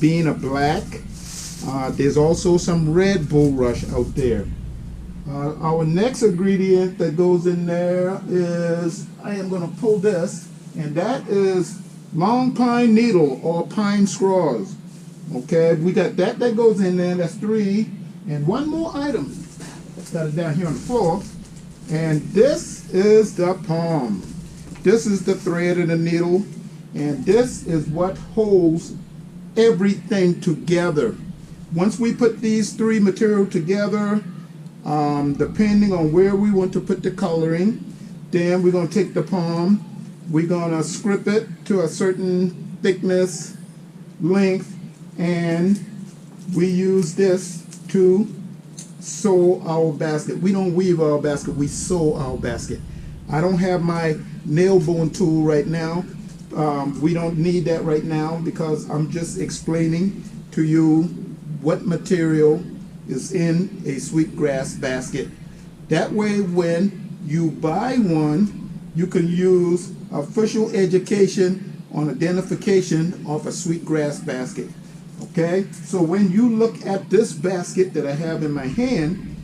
being a black. There's also some red bulrush out there. Our next ingredient that goes in there is, I am going to pull this, and that is long pine needle or pine straws. Okay, we got that goes in there. That's 3. And one more item. Let's got it down here on the floor. And this is the palm. This is the thread and the needle. And this is what holds everything together. Once we put these 3 materials together, depending on where we want to put the coloring, then we're going to take the palm, we're going to script it to a certain thickness, length, and we use this to sew our basket. We don't weave our basket, we sew our basket. I don't have my nail bone tool right now. We don't need that right now because I'm just explaining to you what material is in a sweetgrass basket. That way when you buy one, you can use official education on identification of a sweetgrass basket. Okay, so when you look at this basket that I have in my hand,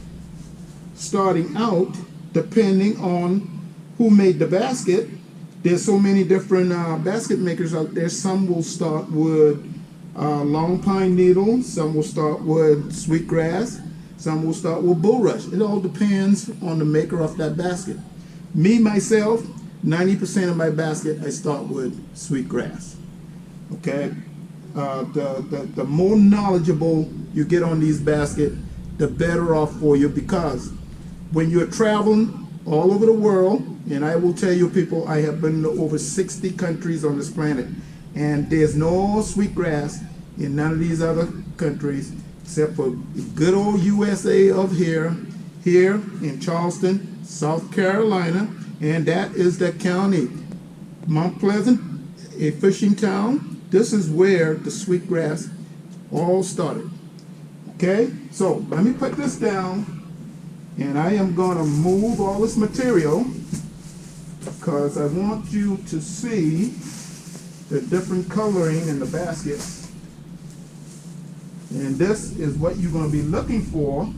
starting out, depending on who made the basket, there's so many different basket makers out there. Some will start with long pine needle, some will start with sweetgrass, some will start with bulrush. It all depends on the maker of that basket. Me, myself, 90% of my basket, I start with sweetgrass. Okay, the more knowledgeable you get on these baskets, the better off for you, because when you're traveling all over the world, and I will tell you people, I have been to over 60 countries on this planet, and there's no sweetgrass in none of these other countries except for good old USA of here in Charleston, South Carolina, and that is the county. Mount Pleasant, a fishing town. This is where the sweetgrass all started. Okay, so let me put this down, and I am going to move all this material because I want you to see the different coloring in the basket. And this is what you're going to be looking for,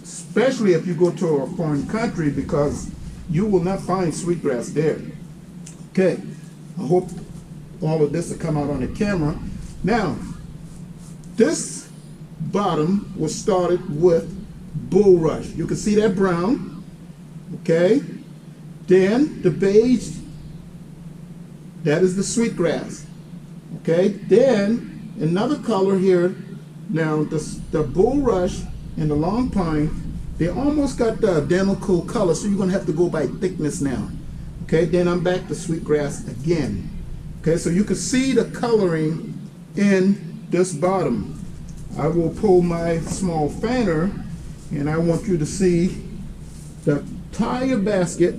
especially if you go to a foreign country, because you will not find sweetgrass there. Okay, I hope all of this will come out on the camera. Now, this bottom was started with bulrush. You can see that brown, okay? Then the beige, that is the sweetgrass, okay? Then another color here. Now the bulrush and the long pine, they almost got the identical color, so you're gonna have to go by thickness now. Okay, then I'm back to sweetgrass again. Okay, so you can see the coloring in this bottom. I will pull my small fanner, and I want you to see the entire basket.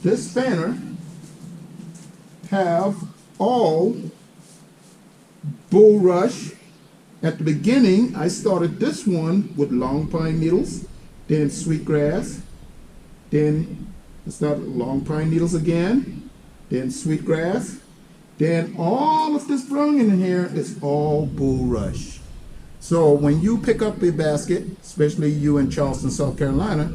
This fanner have all bulrush. At the beginning, I started this one with long pine needles, then sweetgrass, then I started long pine needles again, then sweetgrass, then all of this brown in here is all bulrush. So when you pick up a basket, especially you in Charleston, South Carolina,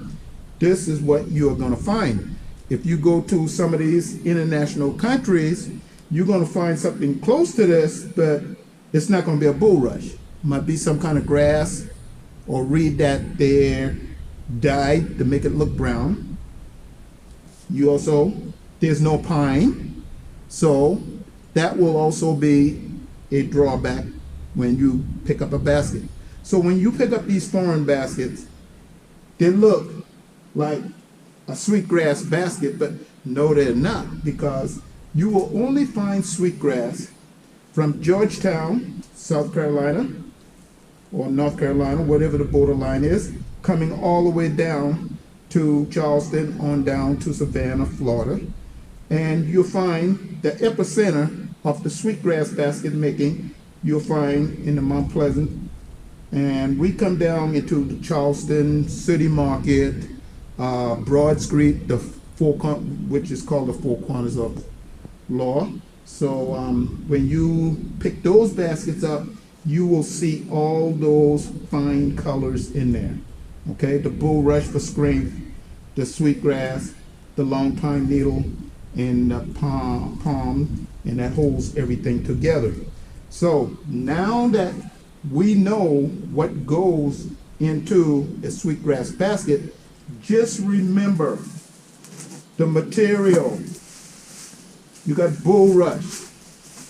this is what you're going to find. If you go to some of these international countries, you're going to find something close to this, but it's not going to be a bulrush. It might be some kind of grass or reed that they're dyed to make it look brown. You also, there's no pine, so that will also be a drawback when you pick up a basket. So when you pick up these foreign baskets, they look like a sweetgrass basket, but no, they're not, because you will only find sweetgrass from Georgetown, South Carolina, or North Carolina, whatever the borderline is, coming all the way down to Charleston, on down to Savannah, Florida. And you'll find the epicenter of the sweetgrass basket making, you'll find in the Mount Pleasant. And we come down into the Charleston City Market, Broad Street, which is called the Four Corners of Law. So when you pick those baskets up, you will see all those fine colors in there. Okay, the bulrush for strength, the sweetgrass, the long pine needle, and the palm, and that holds everything together. So now that we know what goes into a sweetgrass basket, just remember the material. You got bulrush,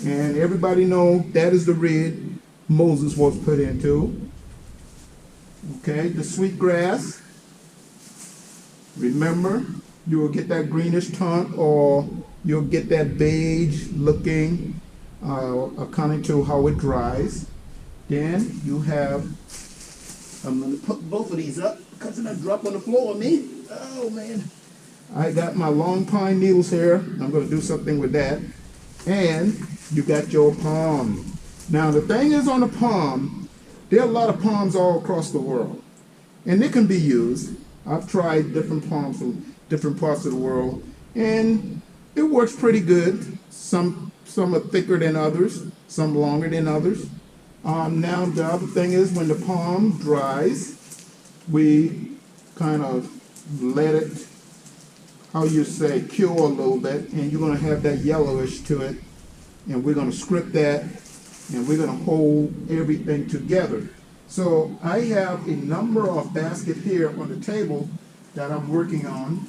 and everybody know that is the red Moses was put into. Okay, the sweetgrass. Remember, you will get that greenish tint, or you'll get that beige looking, according to how it dries. Then you have, I'm going to put both of these up because they're not drop on the floor on me. Oh man. I got my long pine needles here. I'm going to do something with that. And you got your palm. Now the thing is, on the palm, there are a lot of palms all across the world. And they can be used. I've tried different palms from different parts of the world, and it works pretty good. Some are thicker than others, some longer than others. Now the other thing is, when the palm dries, we kind of let it, how you say, cure a little bit, and you're going to have that yellowish to it, and we're going to script that, and we're going to hold everything together. So I have a number of baskets here on the table that I'm working on,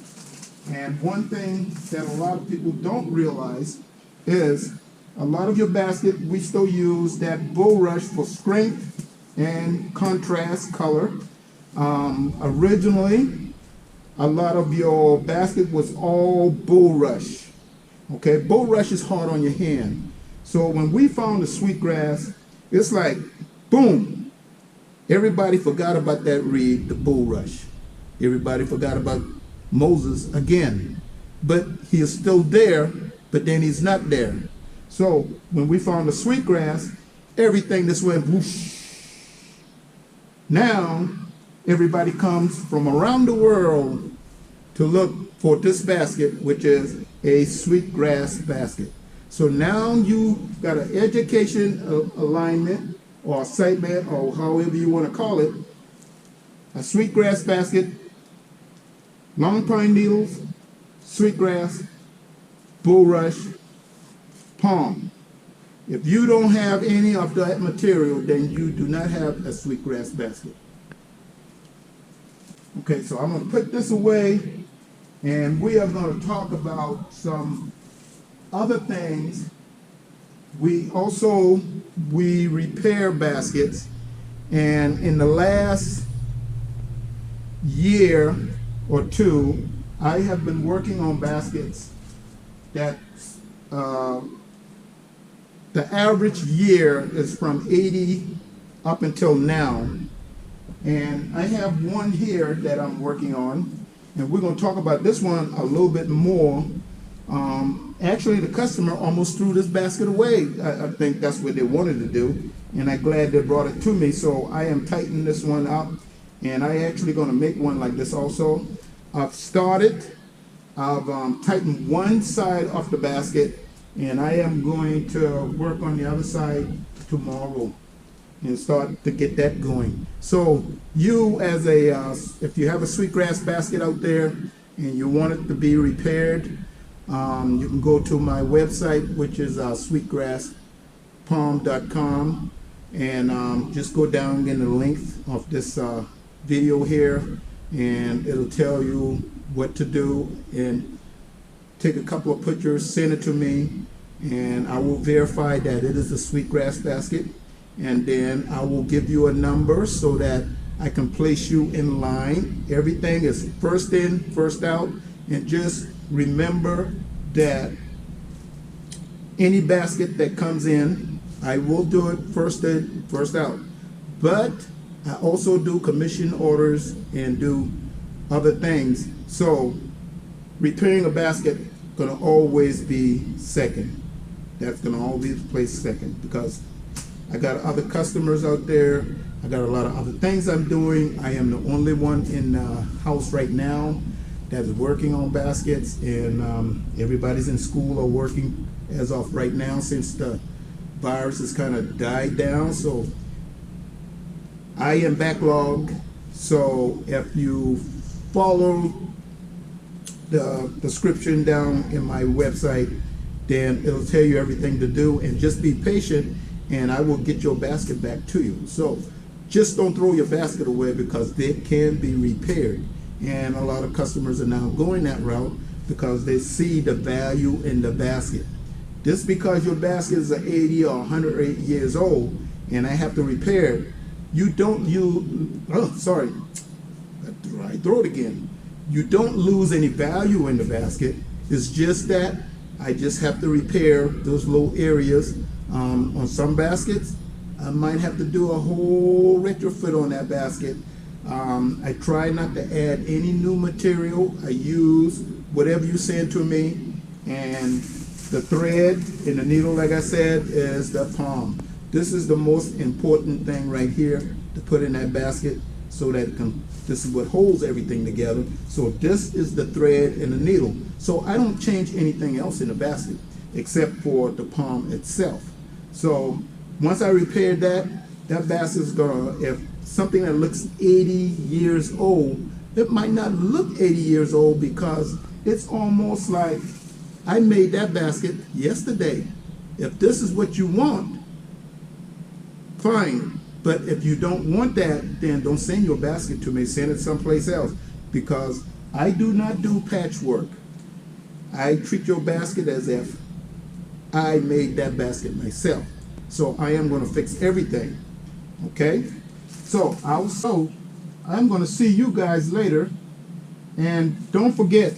and one thing that a lot of people don't realize is a lot of your basket, we still use that bulrush for strength and contrast color. Originally, a lot of your basket was all bulrush. Okay, bulrush is hard on your hand. So when we found the sweetgrass, it's like, boom, everybody forgot about that reed, the bulrush. Everybody forgot about Moses again. But he is still there, but then he's not there. So when we found the sweetgrass, everything just went whoosh. Now, everybody comes from around the world to look for this basket, which is a sweetgrass basket. So now you got an education alignment or assignment, or however you want to call it, a sweetgrass basket, long pine needles, sweetgrass, bulrush, palm. If you don't have any of that material, then you do not have a sweetgrass basket. Okay, so I'm going to put this away, and we are going to talk about some other things. We repair baskets, and in the last year or two, I have been working on baskets that the average year is from 80 up until now. And I have one here that I'm working on, and we're going to talk about this one a little bit more. Actually, the customer almost threw this basket away. I think that's what they wanted to do, and I'm glad they brought it to me. So I am tightening this one up, and I actually going to make one like this also. I've tightened one side of the basket, and I am going to work on the other side tomorrow and start to get that going. So you, as if you have a sweetgrass basket out there and you want it to be repaired, you can go to my website, which is sweetgrasspalm.com, and just go down in the length of this video here, and it'll tell you what to do, and take a couple of pictures, send it to me, and I will verify that it is a sweetgrass basket, and then I will give you a number so that I can place you in line. Everything is first in, first out, and just remember that any basket that comes in, I will do it first in, first out. But I also do commission orders and do other things. So repairing a basket gonna always be second. That's gonna always be placed second, because I got other customers out there. I got a lot of other things I'm doing. I am the only one in the house right now that's working on baskets, and everybody's in school or working as of right now, since the virus has kind of died down. So I am backlogged. So if you follow the description down in my website, then it'll tell you everything to do, and just be patient and I will get your basket back to you. So just don't throw your basket away, because they can be repaired. And a lot of customers are now going that route because they see the value in the basket. Just because your basket is 80 or 108 years old and I have to repair it, you don't You don't lose any value in the basket. It's just that I just have to repair those little areas. On some baskets, I might have to do a whole retrofit on that basket. I try not to add any new material. I use whatever you send to me, and the thread and the needle, like I said, is the palm. This is the most important thing right here to put in that basket, so that this is what holds everything together. So this is the thread and the needle. So I don't change anything else in the basket except for the palm itself. So once I repaired that, that basket is gonna, if something that looks 80 years old, it might not look 80 years old, because it's almost like I made that basket yesterday. If this is what you want, fine. But if you don't want that, then don't send your basket to me. Send it someplace else, because I do not do patchwork. I treat your basket as if I made that basket myself. So I am going to fix everything. Okay? So I'm going to see you guys later. And don't forget,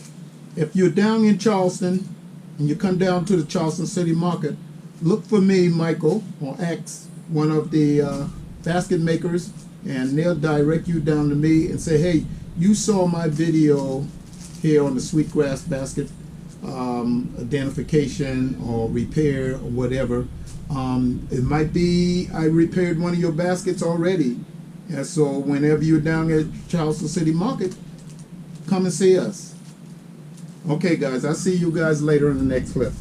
if you're down in Charleston and you come down to the Charleston City Market, look for me, Michael, or X, one of the basket makers, and they'll direct you down to me and say, hey, you saw my video here on the Sweetgrass basket identification or repair or whatever. It might be I repaired one of your baskets already. And so whenever you're down at Charleston City Market, come and see us. Okay guys, I'll see you guys later in the next clip.